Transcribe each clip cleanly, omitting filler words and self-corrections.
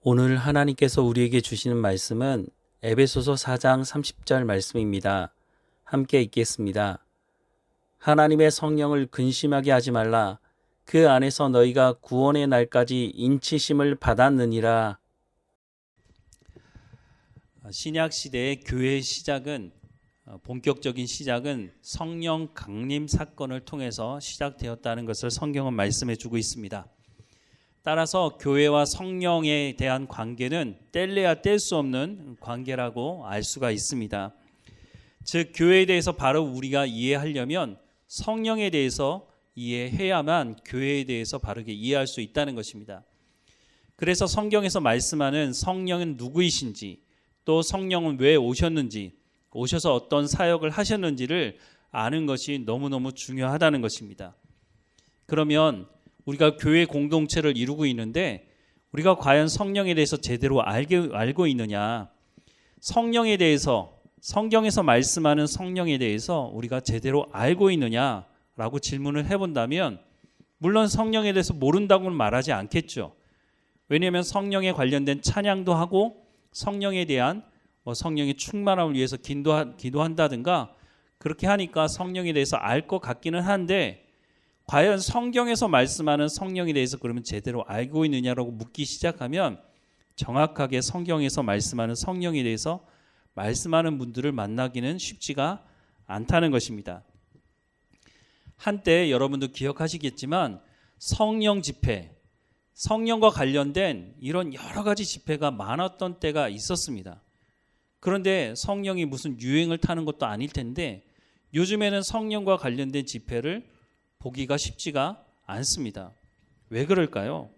오늘 하나님께서 우리에게 주시는 말씀은 에베소서 4장 30절 말씀입니다. 함께 읽겠습니다. 하나님의 성령을 근심하게 하지 말라. 그 안에서 너희가 구원의 날까지 인치심을 받았느니라. 신약 시대의 교회의 시작은 본격적인 시작은 성령 강림 사건을 통해서 시작되었다는 것을 성경은 말씀해 주고 있습니다. 따라서 교회와 성령에 대한 관계는 뗄래야 뗄 수 없는 관계라고 알 수가 있습니다. 즉 교회에 대해서 바로 우리가 이해하려면 성령에 대해서 이해해야만 교회에 대해서 바르게 이해할 수 있다는 것입니다. 그래서 성경에서 말씀하는 성령은 누구이신지, 또 성령은 왜 오셨는지, 오셔서 어떤 사역을 하셨는지를 아는 것이 너무너무 중요하다는 것입니다. 그러면 우리가 교회 공동체를 이루고 있는데 우리가 과연 성령에 대해서 제대로 알고 있느냐, 성령에 대해서, 성경에서 말씀하는 성령에 대해서 우리가 제대로 알고 있느냐라고 질문을 해본다면 물론 성령에 대해서 모른다고는 말하지 않겠죠. 왜냐하면 성령에 관련된 찬양도 하고 성령에 대한 성령의 충만함을 위해서 기도한다든가 그렇게 하니까 성령에 대해서 알 것 같기는 한데, 과연 성경에서 말씀하는 성령에 대해서 그러면 제대로 알고 있느냐라고 묻기 시작하면 정확하게 성경에서 말씀하는 성령에 대해서 말씀하는 분들을 만나기는 쉽지가 않다는 것입니다. 한때 여러분도 기억하시겠지만 성령 집회, 성령과 관련된 이런 여러 가지 집회가 많았던 때가 있었습니다. 그런데 성령이 무슨 유행을 타는 것도 아닐 텐데 요즘에는 성령과 관련된 집회를 보기가 쉽지가 않습니다. 왜 그럴까요?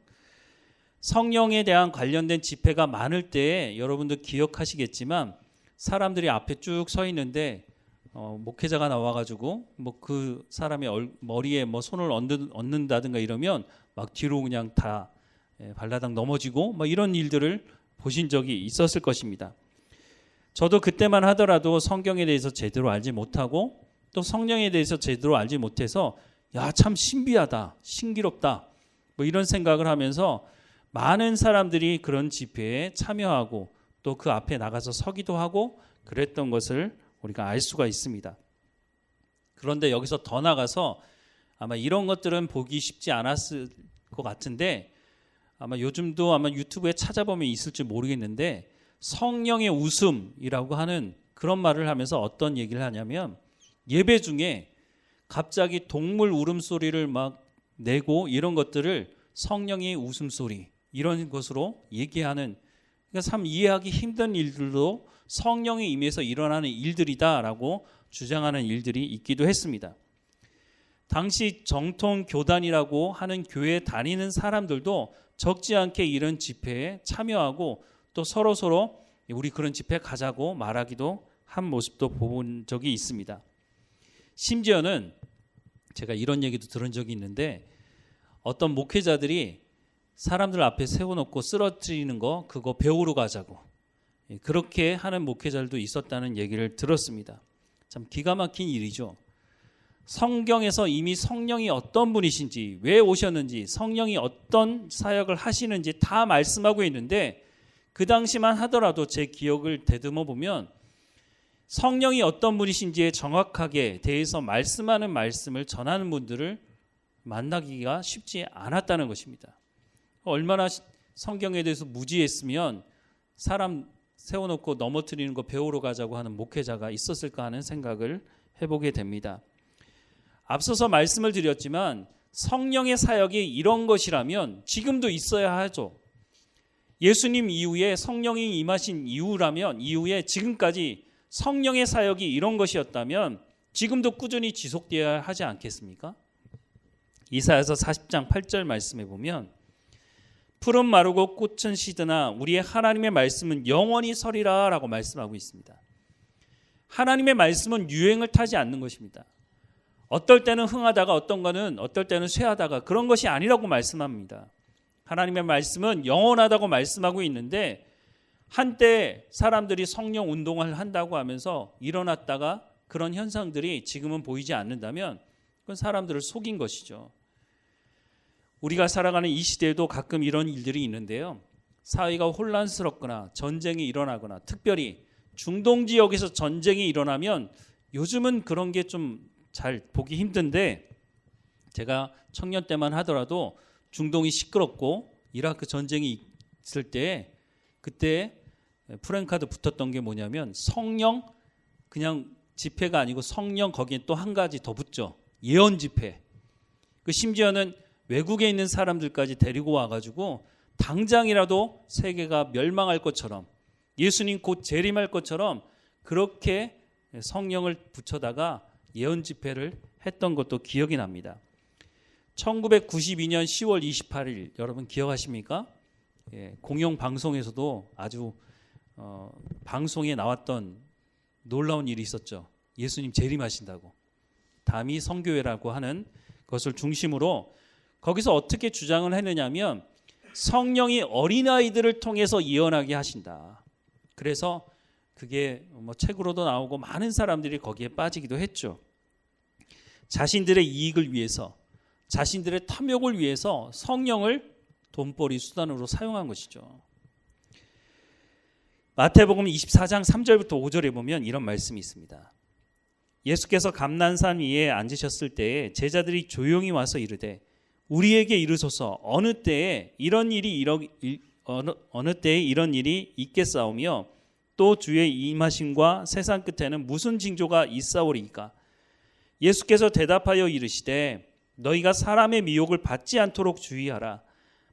성령에 대한 관련된 집회가 많을 때 여러분도 기억하시겠지만 사람들이 앞에 쭉 서 있는데 목회자가 나와가지고 그 사람의 머리에 손을 얹는다든가 이러면 막 뒤로 그냥 다 발라당 넘어지고 이런 일들을 보신 적이 있었을 것입니다. 저도 그때만 하더라도 성경에 대해서 제대로 알지 못하고 또 성령에 대해서 제대로 알지 못해서 참 신비하다, 신기롭다 이런 생각을 하면서 많은 사람들이 그런 집회에 참여하고 또 그 앞에 나가서 서기도 하고 그랬던 것을 우리가 알 수가 있습니다. 그런데 여기서 더 나가서 아마 이런 것들은 보기 쉽지 않았을 것 같은데 아마 요즘도 아마 유튜브에 찾아보면 있을지 모르겠는데 성령의 웃음이라고 하는 그런 말을 하면서 어떤 얘기를 하냐면 예배 중에 갑자기 동물 울음소리를 막 내고 이런 것들을 성령의 웃음소리 이런 것으로 얘기하는, 그러니까 참 이해하기 힘든 일들도 성령에 임해서 일어나는 일들이다라고 주장하는 일들이 있기도 했습니다. 당시 정통 교단이라고 하는 교회에 다니는 사람들도 적지 않게 이런 집회에 참여하고 또 서로 우리 그런 집회 가자고 말하기도 한 모습도 본 적이 있습니다. 심지어는 제가 이런 얘기도 들은 적이 있는데 어떤 목회자들이 사람들 앞에 세워놓고 쓰러뜨리는 거 그거 배우러 가자고 그렇게 하는 목회자들도 있었다는 얘기를 들었습니다. 참 기가 막힌 일이죠. 성경에서 이미 성령이 어떤 분이신지, 왜 오셨는지, 성령이 어떤 사역을 하시는지 다 말씀하고 있는데 그 당시만 하더라도 제 기억을 되듬어 보면 성령이 어떤 분이신지에 정확하게 대해서 말씀하는 말씀을 전하는 분들을 만나기가 쉽지 않았다는 것입니다. 얼마나 성경에 대해서 무지했으면 사람 세워놓고 넘어뜨리는 거 배우러 가자고 하는 목회자가 있었을까 하는 생각을 해보게 됩니다. 앞서서 말씀을 드렸지만 성령의 사역이 이런 것이라면 지금도 있어야 하죠. 예수님 이후에 성령이 임하신 이후에 지금까지 성령의 사역이 이런 것이었다면 지금도 꾸준히 지속되어야 하지 않겠습니까? 이사야서 40장 8절 말씀에 보면 푸른 마르고 꽃은 시드나 우리의 하나님의 말씀은 영원히 서리라 라고 말씀하고 있습니다. 하나님의 말씀은 유행을 타지 않는 것입니다. 어떨 때는 흥하다가 어떨 때는 쇠하다가 그런 것이 아니라고 말씀합니다. 하나님의 말씀은 영원하다고 말씀하고 있는데 한때 사람들이 성령 운동을 한다고 하면서 일어났다가 그런 현상들이 지금은 보이지 않는다면 그건 사람들을 속인 것이죠. 우리가 살아가는 이 시대에도 가끔 이런 일들이 있는데요. 사회가 혼란스럽거나 전쟁이 일어나거나 특별히 중동 지역에서 전쟁이 일어나면 요즘은 그런 게 좀 잘 보기 힘든데 제가 청년 때만 하더라도 중동이 시끄럽고 이라크 전쟁이 있을 때 그때 프랜카드 붙었던 게 뭐냐면 성령 그냥 집회가 아니고 성령 거기에 또 한 가지 더 붙죠. 예언 집회. 그 심지어는 외국에 있는 사람들까지 데리고 와가지고 당장이라도 세계가 멸망할 것처럼 예수님 곧 재림할 것처럼 그렇게 성령을 붙여다가 예언 집회를 했던 것도 기억이 납니다. 1992년 10월 28일 여러분 기억하십니까? 공영 방송에서도 아주 방송에 나왔던 놀라운 일이 있었죠. 예수님 재림하신다고. 다미 성교회라고 하는 것을 중심으로 거기서 어떻게 주장을 했느냐면 성령이 어린아이들을 통해서 예언하게 하신다. 그래서 그게 뭐 책으로도 나오고 많은 사람들이 거기에 빠지기도 했죠. 자신들의 이익을 위해서 자신들의 탐욕을 위해서 성령을 돈벌이 수단으로 사용한 것이죠. 마태복음 24장 3절부터 5절에 보면 이런 말씀이 있습니다. 예수께서 감난산 위에 앉으셨을 때에 제자들이 조용히 와서 이르되 우리에게 이르소서 어느 때에 이런 일이 있겠사오며 또 주의 임하심과 세상 끝에는 무슨 징조가 있사오리이까. 예수께서 대답하여 이르시되 너희가 사람의 미혹을 받지 않도록 주의하라.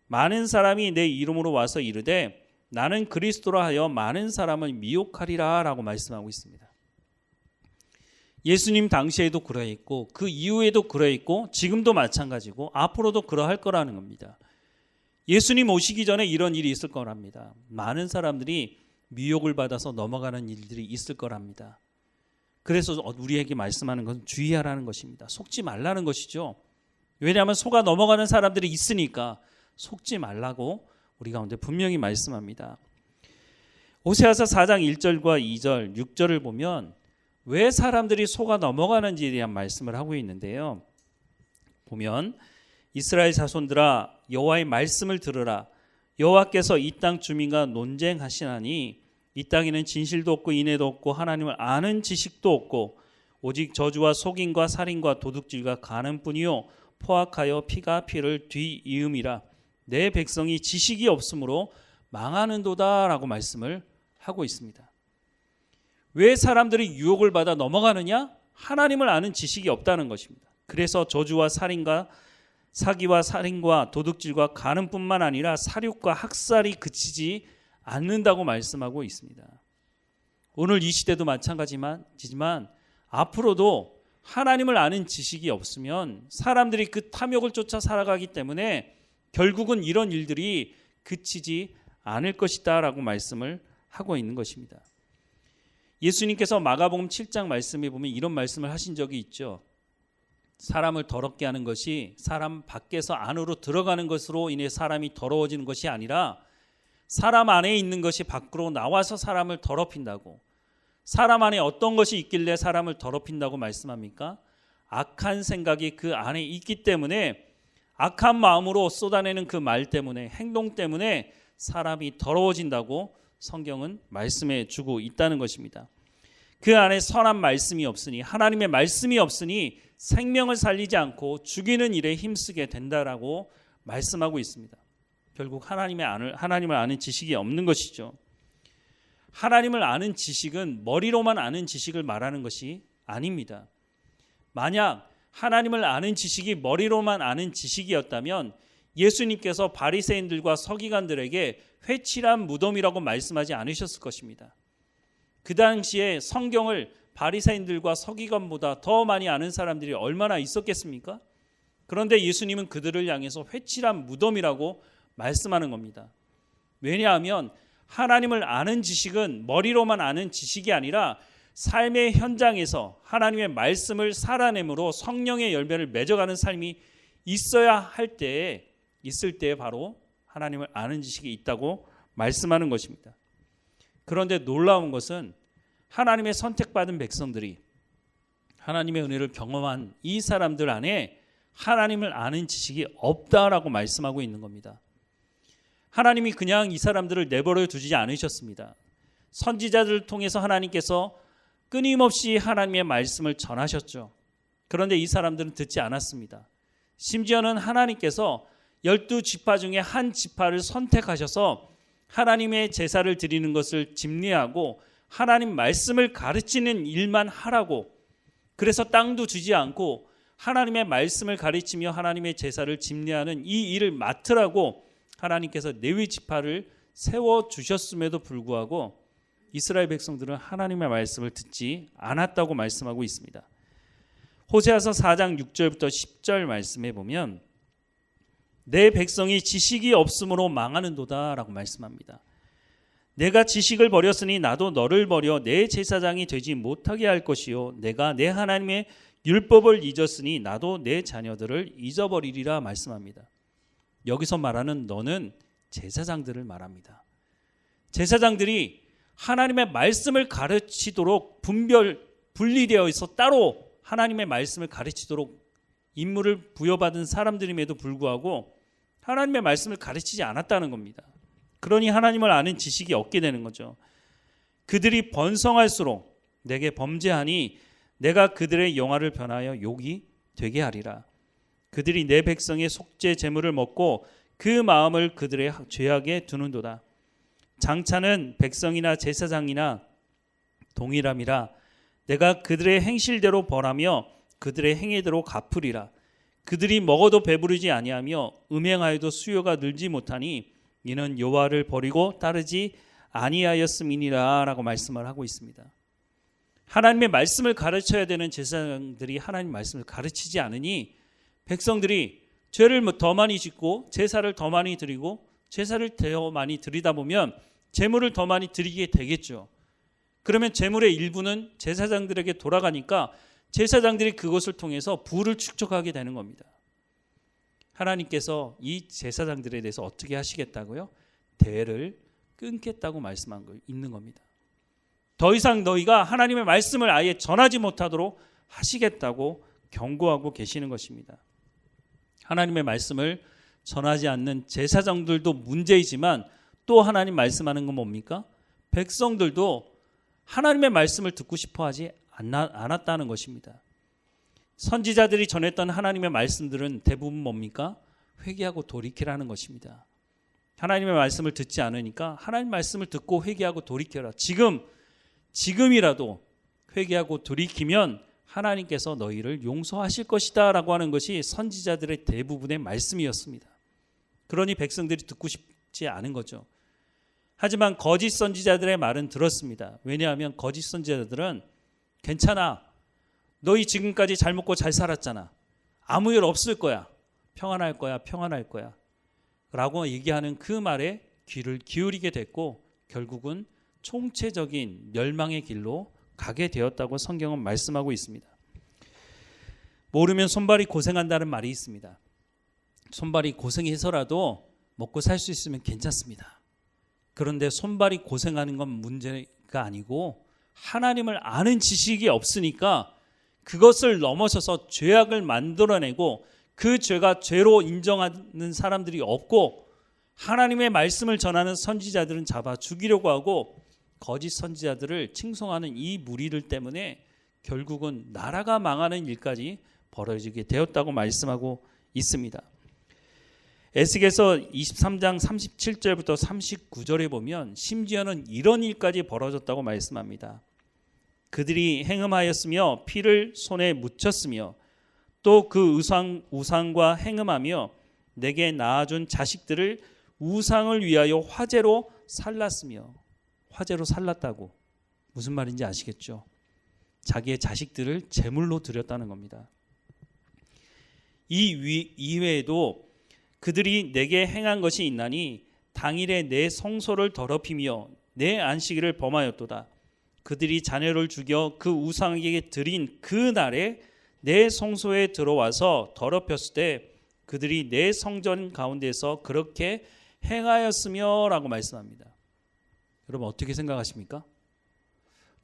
많은 사람이 내 이름으로 와서 이르되 나는 그리스도라 하여 많은 사람을 미혹하리라 라고 말씀하고 있습니다. 예수님 당시에도 그러했고 그 이후에도 그러했고 지금도 마찬가지고 앞으로도 그러할 거라는 겁니다. 예수님 오시기 전에 이런 일이 있을 거랍니다. 많은 사람들이 미혹을 받아서 넘어가는 일들이 있을 거랍니다. 그래서 우리에게 말씀하는 것은 주의하라는 것입니다. 속지 말라는 것이죠. 왜냐하면 속아 넘어가는 사람들이 있으니까 속지 말라고 우리 가운데 분명히 말씀합니다. 호세아서 4장 1절과 2절, 6절을 보면 왜 사람들이 속아 넘어가는지에 대한 말씀을 하고 있는데요. 보면 이스라엘 자손들아 여호와의 말씀을 들으라. 여호와께서 이 땅 주민과 논쟁하시나니 이 땅에는 진실도 없고 인애도 없고 하나님을 아는 지식도 없고 오직 저주와 속임과 살인과 도둑질과 간음뿐이요 포악하여 피가 피를 뒤이음이라. 내 백성이 지식이 없으므로 망하는도다 라고 말씀을 하고 있습니다. 왜 사람들이 유혹을 받아 넘어가느냐? 하나님을 아는 지식이 없다는 것입니다. 그래서 저주와 살인과 사기와 살인과 도둑질과 간음뿐만 아니라 살육과 학살이 그치지 않는다고 말씀하고 있습니다. 오늘 이 시대도 마찬가지지만 앞으로도 하나님을 아는 지식이 없으면 사람들이 그 탐욕을 쫓아 살아가기 때문에 결국은 이런 일들이 그치지 않을 것이다 라고 말씀을 하고 있는 것입니다. 예수님께서 마가복음 7장 말씀에 보면 이런 말씀을 하신 적이 있죠. 사람을 더럽게 하는 것이 사람 밖에서 안으로 들어가는 것으로 인해 사람이 더러워지는 것이 아니라 사람 안에 있는 것이 밖으로 나와서 사람을 더럽힌다고. 사람 안에 어떤 것이 있길래 사람을 더럽힌다고 말씀합니까? 악한 생각이 그 안에 있기 때문에 악한 마음으로 쏟아내는 그 말 때문에 행동 때문에 사람이 더러워진다고 성경은 말씀해 주고 있다는 것입니다. 그 안에 선한 말씀이 없으니 하나님의 말씀이 없으니 생명을 살리지 않고 죽이는 일에 힘쓰게 된다라고 말씀하고 있습니다. 결국 하나님을 아는 지식이 없는 것이죠. 하나님을 아는 지식은 머리로만 아는 지식을 말하는 것이 아닙니다. 만약 하나님을 아는 지식이 머리로만 아는 지식이었다면 예수님께서 바리새인들과 서기관들에게 회칠한 무덤이라고 말씀하지 않으셨을 것입니다. 그 당시에 성경을 바리새인들과 서기관보다 더 많이 아는 사람들이 얼마나 있었겠습니까? 그런데 예수님은 그들을 향해서 회칠한 무덤이라고 말씀하는 겁니다. 왜냐하면 하나님을 아는 지식은 머리로만 아는 지식이 아니라 삶의 현장에서 하나님의 말씀을 살아내므로 성령의 열매를 맺어가는 삶이 있을 때에 바로 하나님을 아는 지식이 있다고 말씀하는 것입니다. 그런데 놀라운 것은 하나님의 선택받은 백성들이 하나님의 은혜를 경험한 이 사람들 안에 하나님을 아는 지식이 없다라고 말씀하고 있는 겁니다. 하나님이 그냥 이 사람들을 내버려 두지 않으셨습니다. 선지자들을 통해서 하나님께서 끊임없이 하나님의 말씀을 전하셨죠. 그런데 이 사람들은 듣지 않았습니다. 심지어는 하나님께서 12지파 중에 한 지파를 선택하셔서 하나님의 제사를 드리는 것을 집례하고 하나님 말씀을 가르치는 일만 하라고, 그래서 땅도 주지 않고 하나님의 말씀을 가르치며 하나님의 제사를 집례하는 이 일을 맡으라고 하나님께서 레위 지파를 세워주셨음에도 불구하고 이스라엘 백성들은 하나님의 말씀을 듣지 않았다고 말씀하고 있습니다. 호세아서 4장 6절부터 10절 말씀에 보면 내 백성이 지식이 없으므로 망하는도다 라고 말씀합니다. 내가 지식을 버렸으니 나도 너를 버려 내 제사장이 되지 못하게 할 것이요 내가 내 하나님의 율법을 잊었으니 나도 내 자녀들을 잊어버리리라 말씀합니다. 여기서 말하는 너는 제사장들을 말합니다. 제사장들이 하나님의 말씀을 가르치도록 분리되어 있어 따로 하나님의 말씀을 가르치도록 임무를 부여받은 사람들임에도 불구하고 하나님의 말씀을 가르치지 않았다는 겁니다. 그러니 하나님을 아는 지식이 없게 되는 거죠. 그들이 번성할수록 내게 범죄하니 내가 그들의 영화를 변하여 욕이 되게 하리라. 그들이 내 백성의 속죄 제물을 먹고 그 마음을 그들의 죄악에 두는도다. 장차는 백성이나 제사장이나 동일함이라. 내가 그들의 행실대로 벌하며 그들의 행위대로 갚으리라. 그들이 먹어도 배부르지 아니하며 음행하여도 수요가 늘지 못하니 이는 여호와를 버리고 따르지 아니하였음이니라 라고 말씀을 하고 있습니다. 하나님의 말씀을 가르쳐야 되는 제사장들이 하나님 말씀을 가르치지 않으니 백성들이 죄를 더 많이 짓고 제사를 더 많이 드리고 제사를 더 많이 드리다 보면 제물을 더 많이 드리게 되겠죠. 그러면 제물의 일부는 제사장들에게 돌아가니까 제사장들이 그것을 통해서 부를 축적하게 되는 겁니다. 하나님께서 이 제사장들에 대해서 어떻게 하시겠다고요? 대를 끊겠다고 말씀한 거 있는 겁니다. 더 이상 너희가 하나님의 말씀을 아예 전하지 못하도록 하시겠다고 경고하고 계시는 것입니다. 하나님의 말씀을 전하지 않는 제사장들도 문제이지만 또 하나님 말씀하는 건 뭡니까? 백성들도 하나님의 말씀을 듣고 싶어 하지 않았다는 것입니다. 선지자들이 전했던 하나님의 말씀들은 대부분 뭡니까? 회개하고 돌이키라는 것입니다. 하나님의 말씀을 듣지 않으니까 하나님 말씀을 듣고 회개하고 돌이켜라. 지금이라도 회개하고 돌이키면 하나님께서 너희를 용서하실 것이다 라고 하는 것이 선지자들의 대부분의 말씀이었습니다. 그러니 백성들이 듣고 싶지 않은 거죠. 하지만 거짓 선지자들의 말은 들었습니다. 왜냐하면 거짓 선지자들은 괜찮아. 너희 지금까지 잘 먹고 잘 살았잖아. 아무 일 없을 거야. 평안할 거야. 라고 얘기하는 그 말에 귀를 기울이게 됐고 결국은 총체적인 멸망의 길로 가게 되었다고 성경은 말씀하고 있습니다. 모르면 손발이 고생한다는 말이 있습니다. 손발이 고생해서라도 먹고 살 수 있으면 괜찮습니다. 그런데 손발이 고생하는 건 문제가 아니고 하나님을 아는 지식이 없으니까 그것을 넘어서서 죄악을 만들어내고 그 죄가 죄로 인정하는 사람들이 없고 하나님의 말씀을 전하는 선지자들은 잡아 죽이려고 하고 거짓 선지자들을 칭송하는 이 무리들 때문에 결국은 나라가 망하는 일까지 벌어지게 되었다고 말씀하고 있습니다. 에스겔서 23장 37절부터 39절에 보면 심지어는 이런 일까지 벌어졌다고 말씀합니다. 그들이 행음하였으며 피를 손에 묻혔으며 또 그 우상과 행음하며 내게 낳아준 자식들을 우상을 위하여 화제로 살랐으며, 화제로 살랐다고 무슨 말인지 아시겠죠? 자기의 자식들을 제물로 드렸다는 겁니다. 이 이외에도 그들이 내게 행한 것이 있나니 당일에 내 성소를 더럽히며 내 안식일을 범하였도다. 그들이 자녀를 죽여 그 우상에게 드린 그 날에 내 성소에 들어와서 더럽혔을 때 그들이 내 성전 가운데서 그렇게 행하였으며 라고 말씀합니다. 여러분 어떻게 생각하십니까?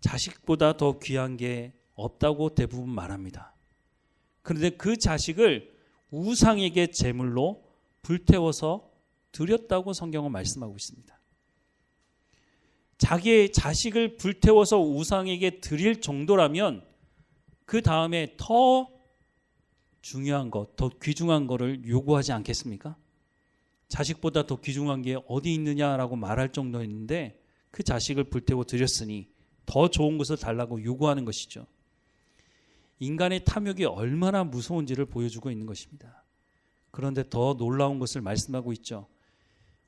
자식보다 더 귀한 게 없다고 대부분 말합니다. 그런데 그 자식을 우상에게 제물로 불태워서 드렸다고 성경은 말씀하고 있습니다. 자기의 자식을 불태워서 우상에게 드릴 정도라면 그 다음에 더 중요한 것, 더 귀중한 것을 요구하지 않겠습니까? 자식보다 더 귀중한 게 어디 있느냐라고 말할 정도였는데 그 자식을 불태워 드렸으니 더 좋은 것을 달라고 요구하는 것이죠. 인간의 탐욕이 얼마나 무서운지를 보여주고 있는 것입니다. 그런데 더 놀라운 것을 말씀하고 있죠.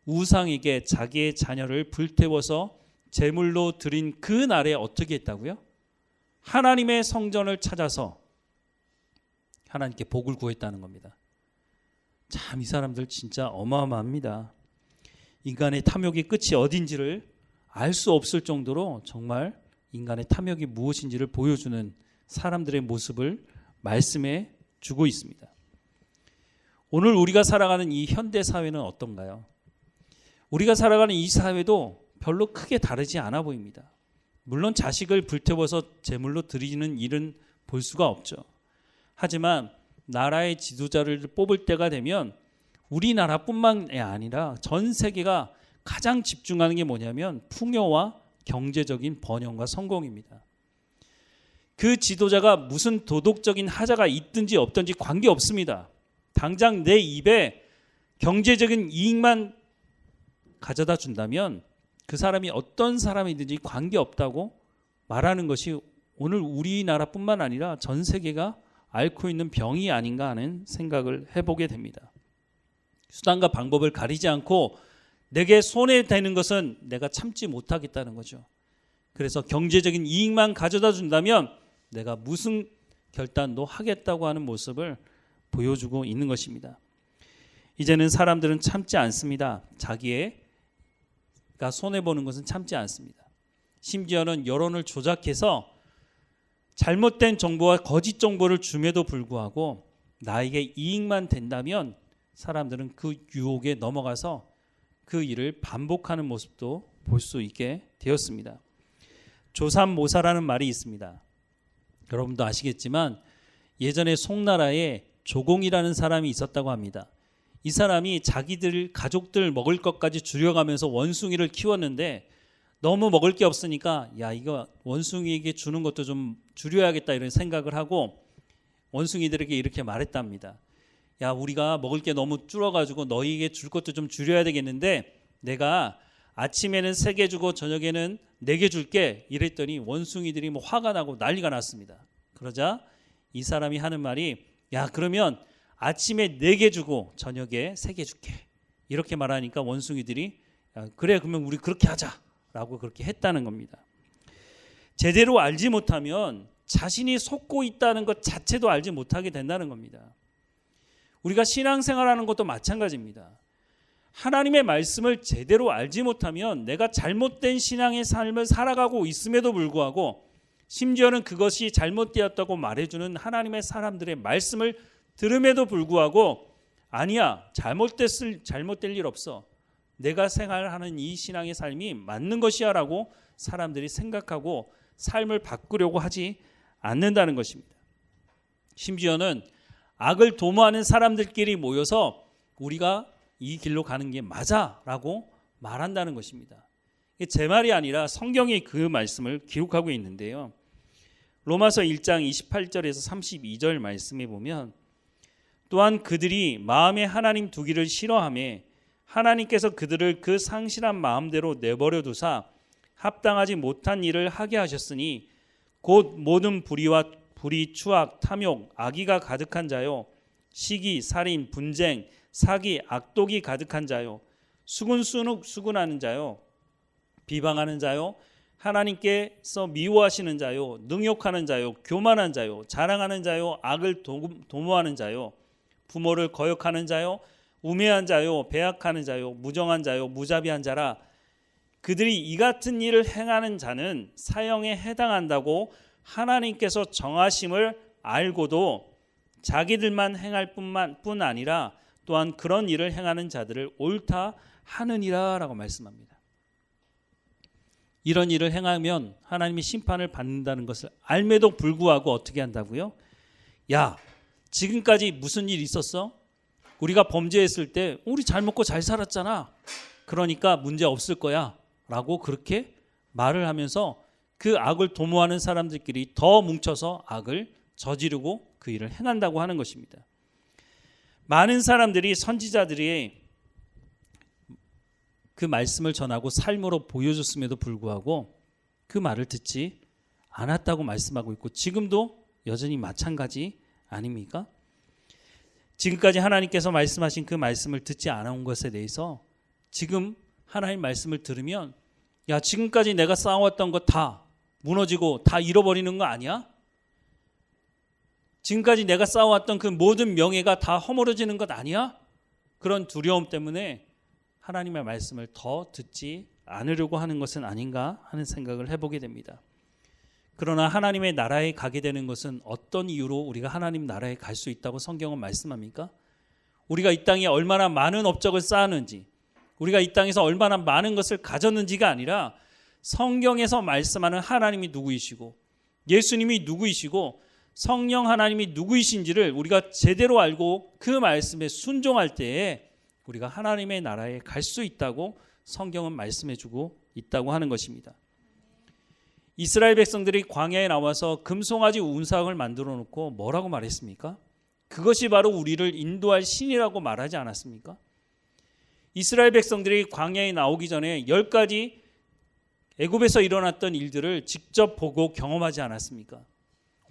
우상에게 자기의 자녀를 불태워서 제물로 드린 그 날에 어떻게 했다고요? 하나님의 성전을 찾아서 하나님께 복을 구했다는 겁니다. 참 이 사람들 진짜 어마어마합니다. 인간의 탐욕의 끝이 어딘지를 알 수 없을 정도로 정말 인간의 탐욕이 무엇인지를 보여주는 사람들의 모습을 말씀해 주고 있습니다. 오늘 우리가 살아가는 이 현대 사회는 어떤가요? 우리가 살아가는 이 사회도 별로 크게 다르지 않아 보입니다. 물론 자식을 불태워서 제물로 드리는 일은 볼 수가 없죠. 하지만 나라의 지도자를 뽑을 때가 되면 우리나라뿐만이 아니라 전 세계가 가장 집중하는 게 뭐냐면 풍요와 경제적인 번영과 성공입니다. 그 지도자가 무슨 도덕적인 하자가 있든지 없든지 관계없습니다. 당장 내 입에 경제적인 이익만 가져다 준다면 그 사람이 어떤 사람이든지 관계없다고 말하는 것이 오늘 우리나라뿐만 아니라 전 세계가 앓고 있는 병이 아닌가 하는 생각을 해보게 됩니다. 수단과 방법을 가리지 않고 내게 손해되는 것은 내가 참지 못하겠다는 거죠. 그래서 경제적인 이익만 가져다 준다면 내가 무슨 결단도 하겠다고 하는 모습을 보여주고 있는 것입니다. 이제는 사람들은 참지 않습니다. 자기가 손해보는 것은 참지 않습니다. 심지어는 여론을 조작해서 잘못된 정보와 거짓 정보를 줌에도 불구하고 나에게 이익만 된다면 사람들은 그 유혹에 넘어가서 그 일을 반복하는 모습도 볼 수 있게 되었습니다. 조삼모사라는 말이 있습니다. 여러분도 아시겠지만 예전에 송나라에 조공이라는 사람이 있었다고 합니다. 이 사람이 자기들 가족들 먹을 것까지 줄여가면서 원숭이를 키웠는데 너무 먹을 게 없으니까 야 이거 원숭이에게 주는 것도 좀 줄여야겠다 이런 생각을 하고 원숭이들에게 이렇게 말했답니다. 야 우리가 먹을 게 너무 줄어가지고 너희에게 줄 것도 좀 줄여야 되겠는데 내가 아침에는 3개 주고 저녁에는 4개 줄게 이랬더니 원숭이들이 뭐 화가 나고 난리가 났습니다. 그러자 이 사람이 하는 말이 야 그러면 아침에 4개 주고 저녁에 3개 줄게 이렇게 말하니까 원숭이들이 야, 그래 그러면 우리 그렇게 하자 라고 그렇게 했다는 겁니다. 제대로 알지 못하면 자신이 속고 있다는 것 자체도 알지 못하게 된다는 겁니다. 우리가 신앙생활하는 것도 마찬가지입니다. 하나님의 말씀을 제대로 알지 못하면 내가 잘못된 신앙의 삶을 살아가고 있음에도 불구하고 심지어는 그것이 잘못되었다고 말해주는 하나님의 사람들의 말씀을 들음에도 불구하고 아니야 잘못될 일 없어 내가 생활하는 이 신앙의 삶이 맞는 것이야 라고 사람들이 생각하고 삶을 바꾸려고 하지 않는다는 것입니다. 심지어는 악을 도모하는 사람들끼리 모여서 우리가 이 길로 가는 게 맞아 라고 말한다는 것입니다. 제 말이 아니라 성경이 그 말씀을 기록하고 있는데요. 로마서 1장 28절에서 32절 말씀에 보면 또한 그들이 마음에 하나님 두기를 싫어하며 하나님께서 그들을 그 상실한 마음대로 내버려 두사 합당하지 못한 일을 하게 하셨으니 곧 모든 불의, 추악, 탐욕, 악의가 가득한 자요 시기, 살인, 분쟁, 사기, 악독이 가득한 자요 수군하는 자요 비방하는 자요 하나님께서 미워하시는 자요 능욕하는 자요 교만한 자요 자랑하는 자요 악을 도모하는 자요 부모를 거역하는 자요 우매한 자요 배약하는 자요 무정한 자요 무자비한 자라. 그들이 이 같은 일을 행하는 자는 사형에 해당한다고 하나님께서 정하심을 알고도 자기들만 행할 뿐 아니라 또한 그런 일을 행하는 자들을 옳다 하느니라 라고 말씀합니다. 이런 일을 행하면 하나님이 심판을 받는다는 것을 알매도 불구하고 어떻게 한다고요? 야 지금까지 무슨 일 있었어? 우리가 범죄했을 때 우리 잘 먹고 잘 살았잖아. 그러니까 문제 없을 거야. 라고 그렇게 말을 하면서 그 악을 도모하는 사람들끼리 더 뭉쳐서 악을 저지르고 그 일을 행한다고 하는 것입니다. 많은 사람들이 선지자들이 그 말씀을 전하고 삶으로 보여줬음에도 불구하고 그 말을 듣지 않았다고 말씀하고 있고 지금도 여전히 마찬가지 아닙니까? 지금까지 하나님께서 말씀하신 그 말씀을 듣지 않아온 것에 대해서 지금 하나님 말씀을 들으면 야, 지금까지 내가 쌓아왔던 거 다 무너지고 다 잃어버리는 거 아니야? 지금까지 내가 쌓아왔던 그 모든 명예가 다 허물어지는 것 아니야? 그런 두려움 때문에 하나님의 말씀을 더 듣지 않으려고 하는 것은 아닌가 하는 생각을 해보게 됩니다. 그러나 하나님의 나라에 가게 되는 것은 어떤 이유로 우리가 하나님 나라에 갈 수 있다고 성경은 말씀합니까? 우리가 이 땅에 얼마나 많은 업적을 쌓았는지, 우리가 이 땅에서 얼마나 많은 것을 가졌는지가 아니라 성경에서 말씀하는 하나님이 누구이시고 예수님이 누구이시고 성령 하나님이 누구이신지를 우리가 제대로 알고 그 말씀에 순종할 때에 우리가 하나님의 나라에 갈 수 있다고 성경은 말씀해주고 있다고 하는 것입니다. 이스라엘 백성들이 광야에 나와서 금송아지 운상을 만들어 놓고 뭐라고 말했습니까? 그것이 바로 우리를 인도할 신이라고 말하지 않았습니까? 이스라엘 백성들이 광야에 나오기 전에 10가지 애굽에서 일어났던 일들을 직접 보고 경험하지 않았습니까?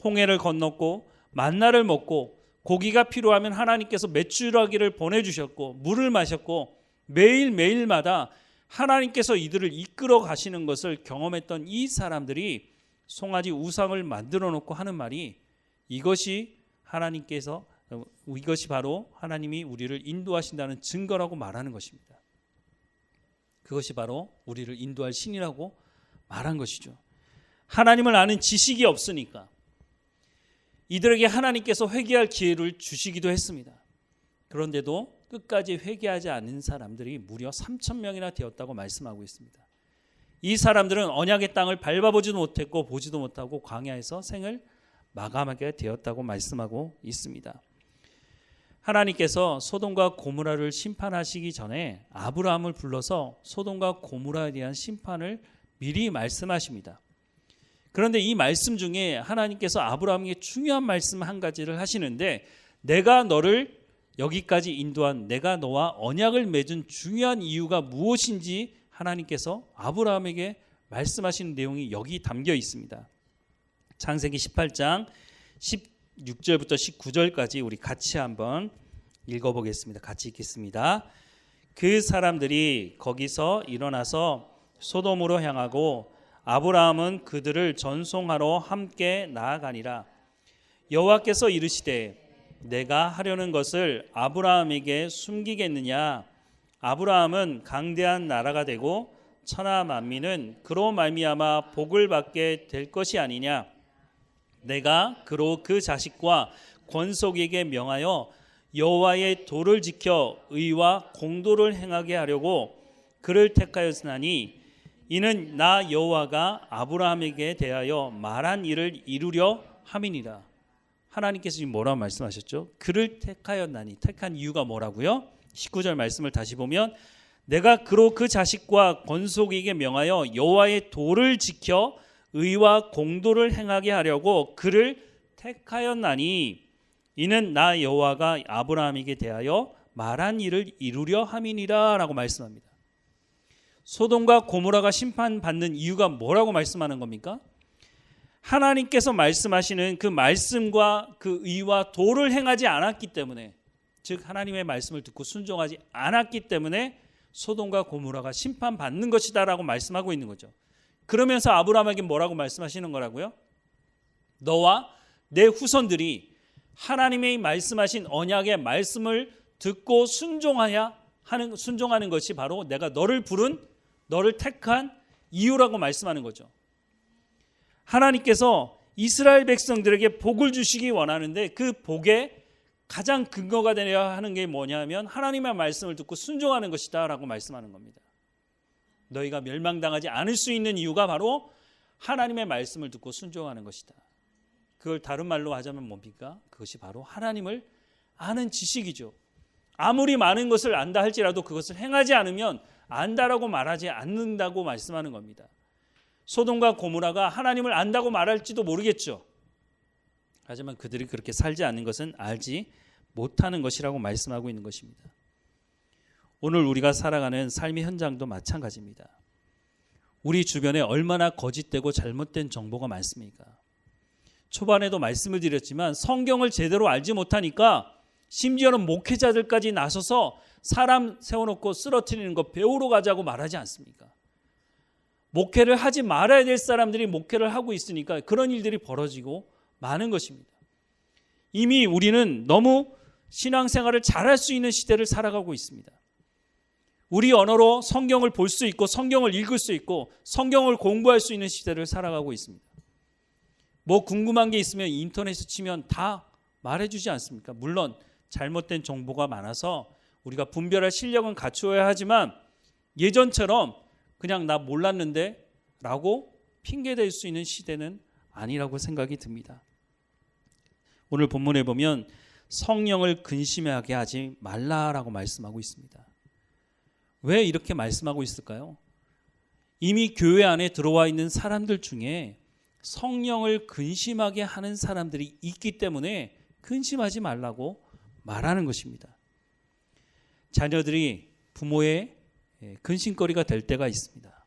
홍해를 건넜고 만나를 먹고 고기가 필요하면 하나님께서 메추라기를 보내주셨고 물을 마셨고 매일매일마다 하나님께서 이들을 이끌어 가시는 것을 경험했던 이 사람들이 송아지 우상을 만들어 놓고 하는 말이 이것이 바로 하나님이 우리를 인도하신다는 증거라고 말하는 것입니다. 그것이 바로 우리를 인도할 신이라고 말한 것이죠. 하나님을 아는 지식이 없으니까 이들에게 하나님께서 회개할 기회를 주시기도 했습니다. 그런데도 끝까지 회개하지 않는 사람들이 무려 3,000명이나 되었다고 말씀하고 있습니다. 이 사람들은 언약의 땅을 밟아보지도 못했고 보지도 못하고 광야에서 생을 마감하게 되었다고 말씀하고 있습니다. 하나님께서 소돔과 고모라를 심판하시기 전에 아브라함을 불러서 소돔과 고모라에 대한 심판을 미리 말씀하십니다. 그런데 이 말씀 중에 하나님께서 아브라함에게 중요한 말씀 한 가지를 하시는데 내가 너를 여기까지 인도한 내가 너와 언약을 맺은 중요한 이유가 무엇인지 하나님께서 아브라함에게 말씀하시는 내용이 여기 담겨 있습니다. 창세기 18장 16절부터 19절까지 우리 같이 한번 읽어보겠습니다. 같이 읽겠습니다. 그 사람들이 거기서 일어나서 소돔으로 향하고 아브라함은 그들을 전송하러 함께 나아가니라. 여호와께서 이르시되 내가 하려는 것을 아브라함에게 숨기겠느냐? 아브라함은 강대한 나라가 되고 천하 만민은 그로 말미암아 복을 받게 될 것이 아니냐? 내가 그로 그 자식과 권속에게 명하여 여호와의 도를 지켜 의와 공도를 행하게 하려고 그를 택하였으나니 이는 나 여호와가 아브라함에게 대하여 말한 일을 이루려 함이니라. 하나님께서 지금 뭐라고 말씀하셨죠? 그를 택하였나니 택한 이유가 뭐라고요? 19절 말씀을 다시 보면 내가 그로 그 자식과 권속에게 명하여 여호와의 도를 지켜 의와 공도를 행하게 하려고 그를 택하였나니 이는 나 여호와가 아브라함에게 대하여 말한 일을 이루려 함이니라 라고 말씀합니다. 소돔과 고모라가 심판받는 이유가 뭐라고 말씀하는 겁니까? 하나님께서 말씀하시는 그 말씀과 그 의와 도를 행하지 않았기 때문에, 즉 하나님의 말씀을 듣고 순종하지 않았기 때문에 소돔과 고모라가 심판받는 것이다 라고 말씀하고 있는 거죠. 그러면서 아브라함에게 뭐라고 말씀하시는 거라고요? 너와 내 후손들이 하나님의 말씀하신 언약의 말씀을 듣고 순종하는 것이 바로 내가 너를 부른, 너를 택한 이유라고 말씀하는 거죠. 하나님께서 이스라엘 백성들에게 복을 주시기 원하는데 그 복의 가장 근거가 되어야 하는 게 뭐냐면 하나님의 말씀을 듣고 순종하는 것이다 라고 말씀하는 겁니다. 너희가 멸망당하지 않을 수 있는 이유가 바로 하나님의 말씀을 듣고 순종하는 것이다. 그걸 다른 말로 하자면 뭡니까? 그것이 바로 하나님을 아는 지식이죠. 아무리 많은 것을 안다 할지라도 그것을 행하지 않으면 안다라고 말하지 않는다고 말씀하는 겁니다. 소돔과 고모라가 하나님을 안다고 말할지도 모르겠죠. 하지만 그들이 그렇게 살지 않는 것은 알지 못하는 것이라고 말씀하고 있는 것입니다. 오늘 우리가 살아가는 삶의 현장도 마찬가지입니다. 우리 주변에 얼마나 거짓되고 잘못된 정보가 많습니까? 초반에도 말씀을 드렸지만 성경을 제대로 알지 못하니까 심지어는 목회자들까지 나서서 사람 세워놓고 쓰러뜨리는 거 배우러 가자고 말하지 않습니까? 목회를 하지 말아야 될 사람들이 목회를 하고 있으니까 그런 일들이 벌어지고 많은 것입니다. 이미 우리는 너무 신앙생활을 잘할 수 있는 시대를 살아가고 있습니다. 우리 언어로 성경을 볼 수 있고 성경을 읽을 수 있고 성경을 공부할 수 있는 시대를 살아가고 있습니다. 뭐 궁금한 게 있으면 인터넷에 치면 다 말해주지 않습니까? 물론 잘못된 정보가 많아서 우리가 분별할 실력은 갖추어야 하지만 예전처럼 그냥 나 몰랐는데 라고 핑계댈 수 있는 시대는 아니라고 생각이 듭니다. 오늘 본문에 보면 성령을 근심하게 하지 말라라고 말씀하고 있습니다. 왜 이렇게 말씀하고 있을까요? 이미 교회 안에 들어와 있는 사람들 중에 성령을 근심하게 하는 사람들이 있기 때문에 근심하지 말라고 말하는 것입니다. 자녀들이 부모의 근심거리가 될 때가 있습니다.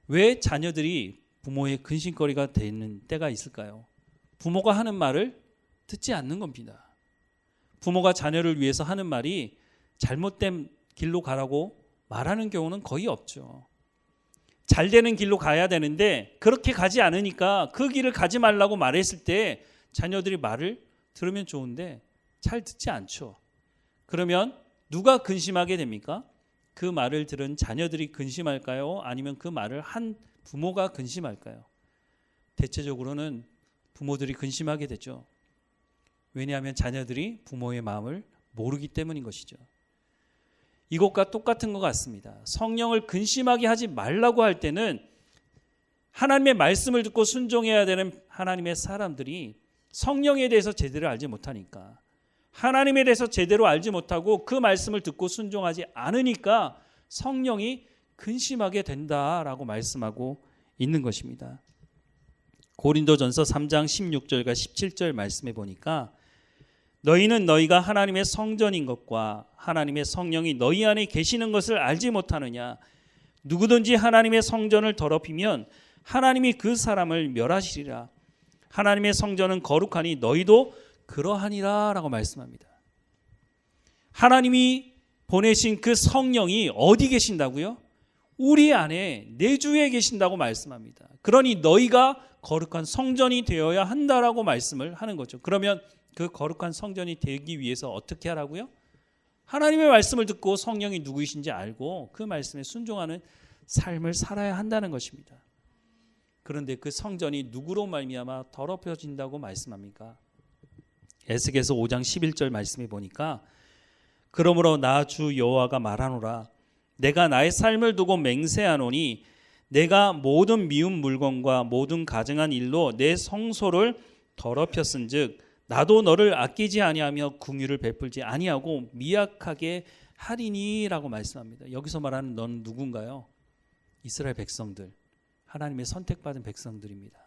왜 자녀들이 부모의 근심거리가 되는 때가 있을까요? 부모가 하는 말을 듣지 않는 겁니다. 부모가 자녀를 위해서 하는 말이 잘못된 길로 가라고 말하는 경우는 거의 없죠. 잘 되는 길로 가야 되는데 그렇게 가지 않으니까 그 길을 가지 말라고 말했을 때 자녀들이 말을 들으면 좋은데 잘 듣지 않죠. 그러면 누가 근심하게 됩니까? 그 말을 들은 자녀들이 근심할까요? 아니면 그 말을 한 부모가 근심할까요? 대체적으로는 부모들이 근심하게 되죠. 왜냐하면 자녀들이 부모의 마음을 모르기 때문인 것이죠. 이것과 똑같은 것 같습니다. 성령을 근심하게 하지 말라고 할 때는 하나님의 말씀을 듣고 순종해야 되는 하나님의 사람들이 성령에 대해서 제대로 알지 못하니까, 하나님에 대해서 제대로 알지 못하고 그 말씀을 듣고 순종하지 않으니까 성령이 근심하게 된다라고 말씀하고 있는 것입니다. 고린도전서 3장 16절과 17절 말씀해 보니까 너희는 너희가 하나님의 성전인 것과 하나님의 성령이 너희 안에 계시는 것을 알지 못하느냐. 누구든지 하나님의 성전을 더럽히면 하나님이 그 사람을 멸하시리라. 하나님의 성전은 거룩하니 너희도 그러하니라 라고 말씀합니다. 하나님이 보내신 그 성령이 어디 계신다고요? 우리 안에 내주에 계신다고 말씀합니다. 그러니 너희가 거룩한 성전이 되어야 한다라고 말씀을 하는 거죠. 그러면 그 거룩한 성전이 되기 위해서 어떻게 하라고요? 하나님의 말씀을 듣고 성령이 누구이신지 알고 그 말씀에 순종하는 삶을 살아야 한다는 것입니다. 그런데 그 성전이 누구로 말미암아 더럽혀진다고 말씀합니까? 에스겔서 5장 11절 말씀해 보니까 그러므로 나 주 여호와가 말하노라. 내가 나의 삶을 두고 맹세하노니 내가 모든 미운 물건과 모든 가증한 일로 내 성소를 더럽혔은즉 나도 너를 아끼지 아니하며 긍휼을 베풀지 아니하고 미약하게 하리니라고 말씀합니다. 여기서 말하는 넌 누군가요? 이스라엘 백성들, 하나님의 선택받은 백성들입니다.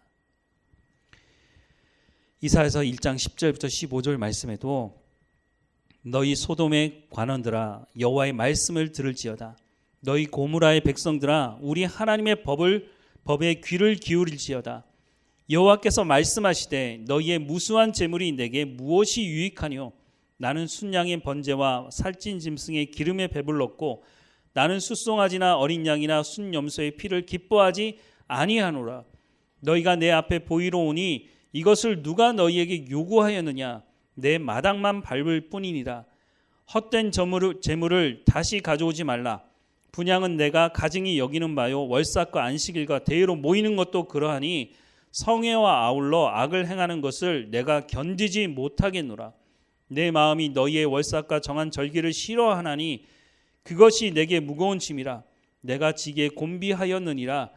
이사야서 1장 10절부터 15절 말씀에도 너희 소돔의 관원들아 여호와의 말씀을 들을지어다. 너희 고무라의 백성들아 우리 하나님의 법에 귀를 기울일지어다. 여호와께서 말씀하시되 너희의 무수한 재물이 내게 무엇이 유익하뇨? 나는 순양의 번제와 살찐 짐승의 기름에 배불렀고 나는 숫송아지나 어린 양이나 순염소의 피를 기뻐하지 아니하노라. 너희가 내 앞에 보이러 오니 이것을 누가 너희에게 요구하였느냐? 내 마당만 밟을 뿐이니라. 헛된 재물을 다시 가져오지 말라. 분향은 내가 가증히 여기는 바요 월삭과 안식일과 대회로 모이는 것도 그러하니 성회와 아울러 악을 행하는 것을 내가 견디지 못하겠노라. 내 마음이 너희의 월삭과 정한 절기를 싫어하나니 그것이 내게 무거운 짐이라. 내가 지게 곤비하였느니라.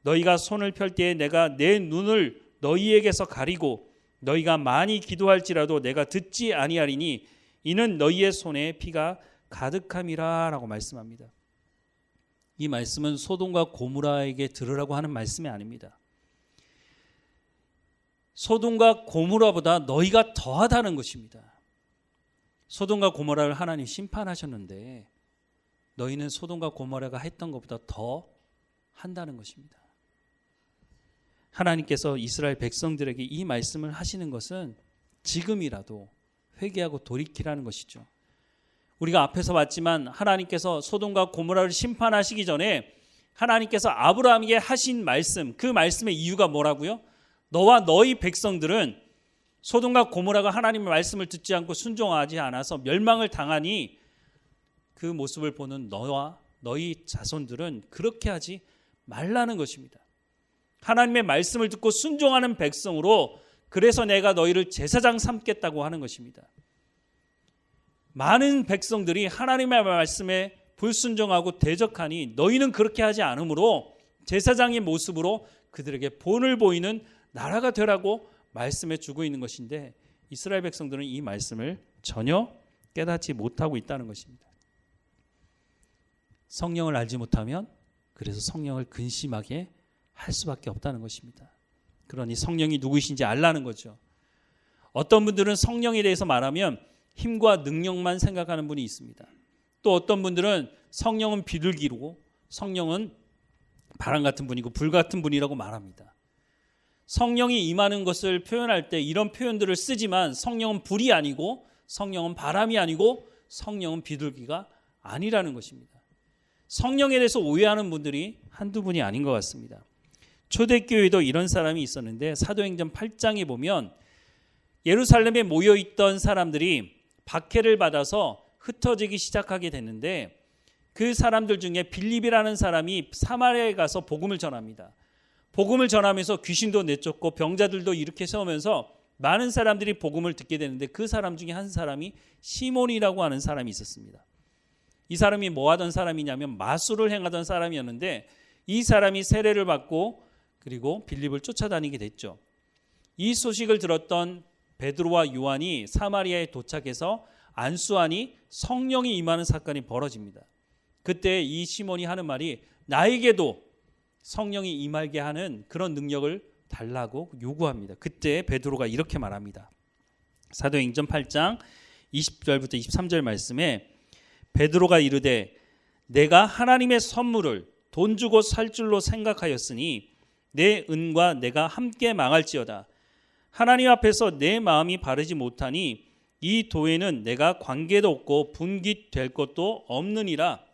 너희가 손을 펼 때에 내가 내 눈을 너희에게서 가리고 너희가 많이 기도할지라도 내가 듣지 아니하리니 이는 너희의 손에 피가 가득함이라 라고 말씀합니다. 이 말씀은 소돔과 고모라에게 들으라고 하는 말씀이 아닙니다. 소돔과 고모라보다 너희가 더하다는 것입니다. 소돔과 고모라를 하나님 심판하셨는데 너희는 소돔과 고모라가 했던 것보다 더 한다는 것입니다. 하나님께서 이스라엘 백성들에게 이 말씀을 하시는 것은 지금이라도 회개하고 돌이키라는 것이죠. 우리가 앞에서 봤지만 하나님께서 소돔과 고모라를 심판하시기 전에 하나님께서 아브라함에게 하신 말씀, 그 말씀의 이유가 뭐라고요? 너와 너희 백성들은 소돔과 고모라가 하나님의 말씀을 듣지 않고 순종하지 않아서 멸망을 당하니 그 모습을 보는 너와 너희 자손들은 그렇게 하지 말라는 것입니다. 하나님의 말씀을 듣고 순종하는 백성으로 그래서 내가 너희를 제사장 삼겠다고 하는 것입니다. 많은 백성들이 하나님의 말씀에 불순종하고 대적하니 너희는 그렇게 하지 않으므로 제사장의 모습으로 그들에게 본을 보이는 나라가 되라고 말씀해 주고 있는 것인데 이스라엘 백성들은 이 말씀을 전혀 깨닫지 못하고 있다는 것입니다. 성령을 알지 못하면 그래서 성령을 근심하게 할 수밖에 없다는 것입니다. 그러니 성령이 누구이신지 알라는 거죠. 어떤 분들은 성령에 대해서 말하면 힘과 능력만 생각하는 분이 있습니다. 또 어떤 분들은 성령은 비둘기고 성령은 바람 같은 분이고 불 같은 분이라고 말합니다. 성령이 임하는 것을 표현할 때 이런 표현들을 쓰지만 성령은 불이 아니고 성령은 바람이 아니고 성령은 비둘기가 아니라는 것입니다. 성령에 대해서 오해하는 분들이 한두 분이 아닌 것 같습니다. 초대교회도 이런 사람이 있었는데 사도행전 8장에 보면 예루살렘에 모여있던 사람들이 박해를 받아서 흩어지기 시작하게 됐는데 그 사람들 중에 빌립이라는 사람이 사마리아에 가서 복음을 전합니다. 복음을 전하면서 귀신도 내쫓고 병자들도 일으켜 세우면서 많은 사람들이 복음을 듣게 되는데 그 사람 중에 한 사람이 시몬이라고 하는 사람이 있었습니다. 이 사람이 뭐 하던 사람이냐면 마술을 행하던 사람이었는데 이 사람이 세례를 받고 그리고 빌립을 쫓아다니게 됐죠. 이 소식을 들었던 베드로와 요한이 사마리아에 도착해서 안수하니 성령이 임하는 사건이 벌어집니다. 그때 이 시몬이 하는 말이 나에게도 성령이 임하게 하는 그런 능력을 달라고 요구합니다. 그때 베드로가 이렇게 말합니다. 사도행전 8장 20절부터 23절 말씀에 베드로가 이르되 내가 하나님의 선물을 돈 주고 살 줄로 생각하였으니 내 은과 내가 함께 망할지어다. 하나님 앞에서 내 마음이 바르지 못하니 이 도에는 내가 관계도 없고 분깃될 것도 없느니라.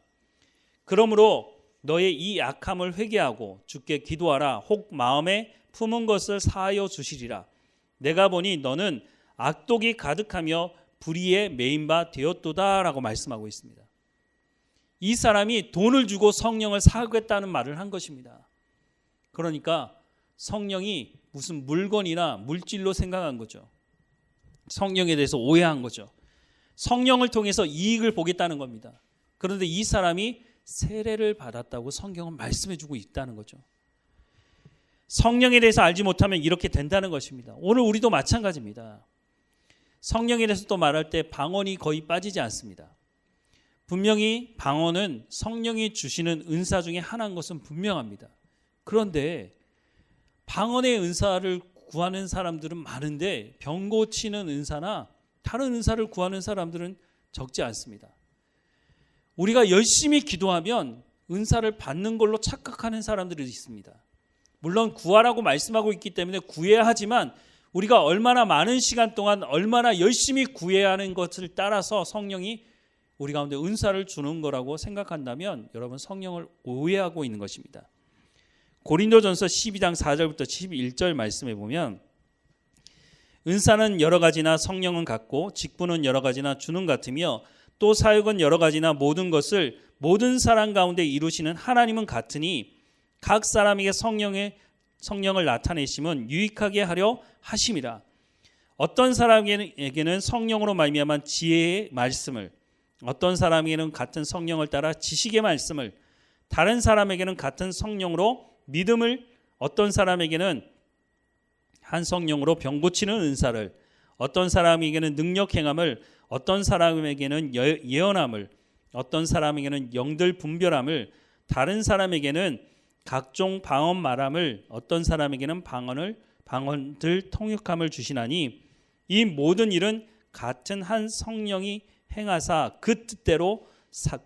그러므로 너의 이 약함을 회개하고 주께 기도하라. 혹 마음에 품은 것을 사하여 주시리라. 내가 보니 너는 악독이 가득하며 불의에 매인 바 되었도다 라고 말씀하고 있습니다. 이 사람이 돈을 주고 성령을 사겠다는 말을 한 것입니다. 그러니까 성령이 무슨 물건이나 물질로 생각한 거죠. 성령에 대해서 오해한 거죠. 성령을 통해서 이익을 보겠다는 겁니다. 그런데 이 사람이 세례를 받았다고 성경은 말씀해 주고 있다는 거죠. 성령에 대해서 알지 못하면 이렇게 된다는 것입니다. 오늘 우리도 마찬가지입니다. 성령에 대해서 또 말할 때 방언이 거의 빠지지 않습니다. 분명히 방언은 성령이 주시는 은사 중에 하나인 것은 분명합니다. 그런데 방언의 은사를 구하는 사람들은 많은데 병 고치는 은사나 다른 은사를 구하는 사람들은 적지 않습니다. 우리가 열심히 기도하면 은사를 받는 걸로 착각하는 사람들이 있습니다. 물론 구하라고 말씀하고 있기 때문에 구해야 하지만 우리가 얼마나 많은 시간 동안 얼마나 열심히 구해야 하는 것을 따라서 성령이 우리 가운데 은사를 주는 거라고 생각한다면 여러분 성령을 오해하고 있는 것입니다. 고린도전서 12장 4절부터 11절 말씀에 보면 은사는 여러 가지나 성령은 같고 직분은 여러 가지나 주는 같으며 또 사역은 여러 가지나 모든 것을 모든 사람 가운데 이루시는 하나님은 같으니 각 사람에게 성령을 나타내심은 유익하게 하려 하심이라. 어떤 사람에게는 성령으로 말미암아 지혜의 말씀을, 어떤 사람에게는 같은 성령을 따라 지식의 말씀을, 다른 사람에게는 같은 성령으로 믿음을, 어떤 사람에게는 한 성령으로 병 고치는 은사를, 어떤 사람에게는 능력 행함을, 어떤 사람에게는 예언함을, 어떤 사람에게는 영들 분별함을, 다른 사람에게는 각종 방언 말함을, 어떤 사람에게는 방언들 통역함을 주시나니 이 모든 일은 같은 한 성령이 행하사 그 뜻대로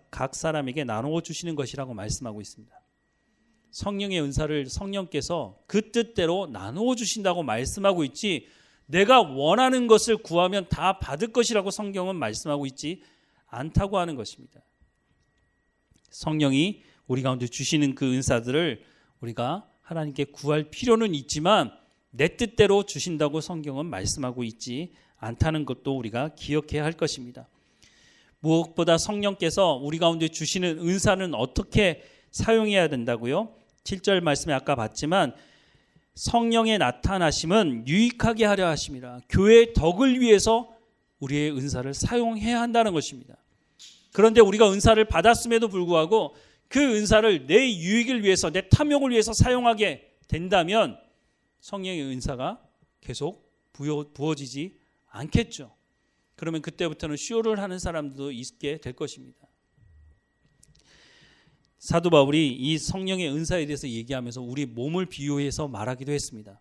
각 사람에게 나누어 주시는 것이라고 말씀하고 있습니다. 성령의 은사를 성령께서 그 뜻대로 나누어 주신다고 말씀하고 있지, 내가 원하는 것을 구하면 다 받을 것이라고 성경은 말씀하고 있지 않다고 하는 것입니다. 성령이 우리 가운데 주시는 그 은사들을 우리가 하나님께 구할 필요는 있지만 내 뜻대로 주신다고 성경은 말씀하고 있지 않다는 것도 우리가 기억해야 할 것입니다. 무엇보다 성령께서 우리 가운데 주시는 은사는 어떻게 사용해야 된다고요? 7절 말씀에 아까 봤지만 성령의 나타나심은 유익하게 하려 하심이라. 교회의 덕을 위해서 우리의 은사를 사용해야 한다는 것입니다. 그런데 우리가 은사를 받았음에도 불구하고 그 은사를 내 유익을 위해서, 내 탐욕을 위해서 사용하게 된다면 성령의 은사가 계속 부어지지 않겠죠. 그러면 그때부터는 쇼를 하는 사람들도 있게 될 것입니다. 사도 바울이 이 성령의 은사에 대해서 얘기하면서 우리 몸을 비유해서 말하기도 했습니다.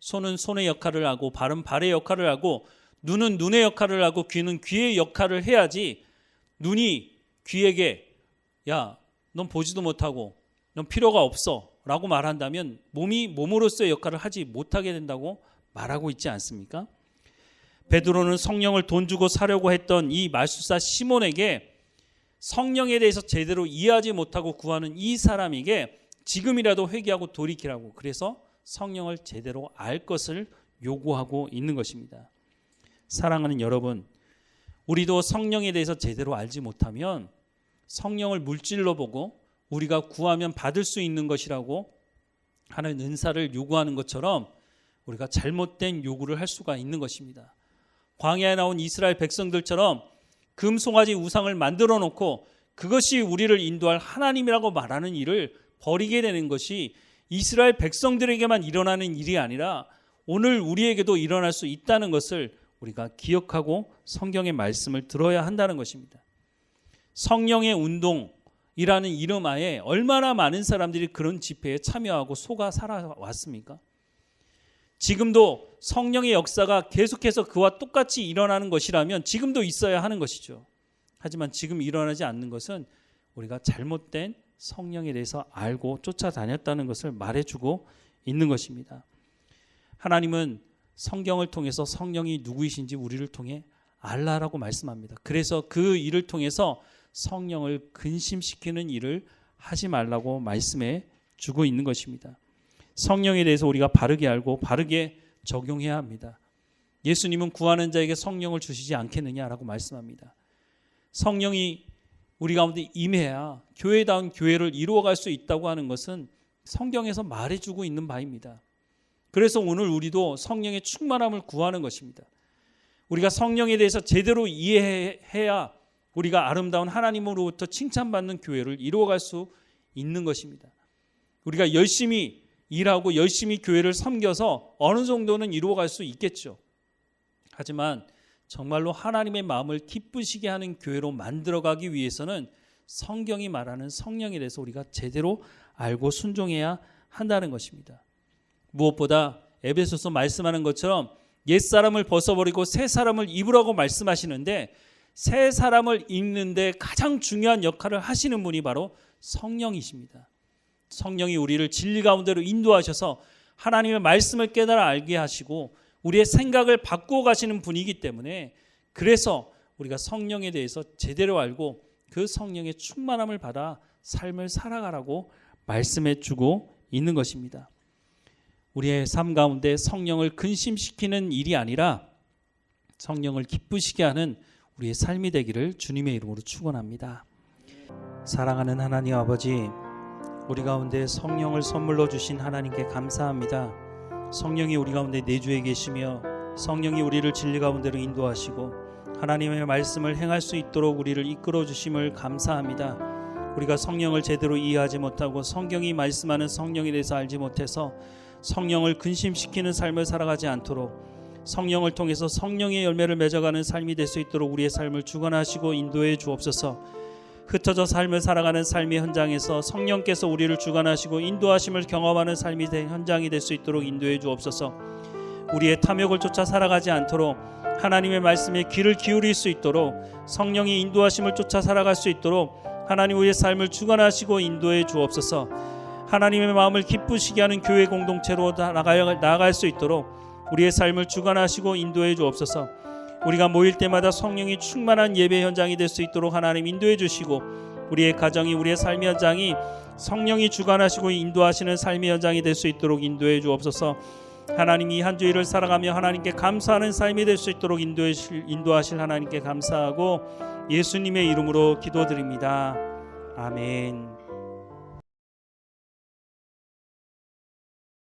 손은 손의 역할을 하고 발은 발의 역할을 하고 눈은 눈의 역할을 하고 귀는 귀의 역할을 해야지, 눈이 귀에게 야, 넌 보지도 못하고 넌 필요가 없어 라고 말한다면 몸이 몸으로서의 역할을 하지 못하게 된다고 말하고 있지 않습니까? 베드로는 성령을 돈 주고 사려고 했던 이 말술사 시몬에게 성령에 대해서 제대로 이해하지 못하고 구하는 이 사람에게 지금이라도 회개하고 돌이키라고, 그래서 성령을 제대로 알 것을 요구하고 있는 것입니다. 사랑하는 여러분, 우리도 성령에 대해서 제대로 알지 못하면 성령을 물질로 보고 우리가 구하면 받을 수 있는 것이라고 하는 은사를 요구하는 것처럼 우리가 잘못된 요구를 할 수가 있는 것입니다. 광야에 나온 이스라엘 백성들처럼 금송아지 우상을 만들어 놓고 그것이 우리를 인도할 하나님이라고 말하는 일을 버리게 되는 것이 이스라엘 백성들에게만 일어나는 일이 아니라 오늘 우리에게도 일어날 수 있다는 것을 우리가 기억하고 성경의 말씀을 들어야 한다는 것입니다. 성령의 운동이라는 이름 하에 얼마나 많은 사람들이 그런 집회에 참여하고 속아 살아왔습니까? 지금도 성령의 역사가 계속해서 그와 똑같이 일어나는 것이라면 지금도 있어야 하는 것이죠. 하지만 지금 일어나지 않는 것은 우리가 잘못된 성령에 대해서 알고 쫓아다녔다는 것을 말해주고 있는 것입니다. 하나님은 성경을 통해서 성령이 누구이신지 우리를 통해 알라라고 말씀합니다. 그래서 그 일을 통해서 성령을 근심시키는 일을 하지 말라고 말씀해 주고 있는 것입니다. 성령에 대해서 우리가 바르게 알고 바르게 적용해야 합니다. 예수님은 구하는 자에게 성령을 주시지 않겠느냐라고 말씀합니다. 성령이 우리 가운데 임해야 교회다운 교회를 이루어갈 수 있다고 하는 것은 성경에서 말해주고 있는 바입니다. 그래서 오늘 우리도 성령의 충만함을 구하는 것입니다. 우리가 성령에 대해서 제대로 이해해야 우리가 아름다운 하나님으로부터 칭찬받는 교회를 이루어갈 수 있는 것입니다. 우리가 열심히 일하고 열심히 교회를 섬겨서 어느 정도는 이루어갈 수 있겠죠. 하지만 정말로 하나님의 마음을 기쁘시게 하는 교회로 만들어가기 위해서는 성경이 말하는 성령에 대해서 우리가 제대로 알고 순종해야 한다는 것입니다. 무엇보다 에베소서 말씀하는 것처럼 옛사람을 벗어버리고 새 사람을 입으라고 말씀하시는데, 새 사람을 입는데 가장 중요한 역할을 하시는 분이 바로 성령이십니다. 성령이 우리를 진리 가운데로 인도하셔서 하나님의 말씀을 깨달아 알게 하시고 우리의 생각을 바꾸어 가시는 분이기 때문에, 그래서 우리가 성령에 대해서 제대로 알고 그 성령의 충만함을 받아 삶을 살아가라고 말씀해 주고 있는 것입니다. 우리의 삶 가운데 성령을 근심시키는 일이 아니라 성령을 기쁘시게 하는 우리의 삶이 되기를 주님의 이름으로 축원합니다. 사랑하는 하나님 아버지, 우리 가운데 성령을 선물로 주신 하나님께 감사합니다. 성령이 우리 가운데 내주해 계시며 성령이 우리를 진리 가운데로 인도하시고 하나님의 말씀을 행할 수 있도록 우리를 이끌어 주심을 감사합니다. 우리가 성령을 제대로 이해하지 못하고 성경이 말씀하는 성령에 대해서 알지 못해서 성령을 근심시키는 삶을 살아가지 않도록 성령을 통해서 성령의 열매를 맺어가는 삶이 될 수 있도록 우리의 삶을 주관하시고 인도해 주옵소서. 흩어져 삶을 살아가는 삶의 현장에서 성령께서 우리를 주관하시고 인도하심을 경험하는 삶이 현장이 될 수 있도록 인도해 주옵소서. 우리의 탐욕을 쫓아 살아가지 않도록 하나님의 말씀에 귀를 기울일 수 있도록 성령의 인도하심을 쫓아 살아갈 수 있도록 하나님 우리의 삶을 주관하시고 인도해 주옵소서. 하나님의 마음을 기쁘시게 하는 교회 공동체로 나아갈 수 있도록 우리의 삶을 주관하시고 인도해 주옵소서. 우리가 모일 때마다 성령이 충만한 예배 현장이 될 수 있도록 하나님 인도해 주시고 우리의 가정이 우리의 삶의 현장이 성령이 주관하시고 인도하시는 삶의 현장이 될 수 있도록 인도해 주옵소서. 하나님이 한 주일을 살아가며 하나님께 감사하는 삶이 될 수 있도록 인도하실 하나님께 감사하고 예수님의 이름으로 기도드립니다. 아멘.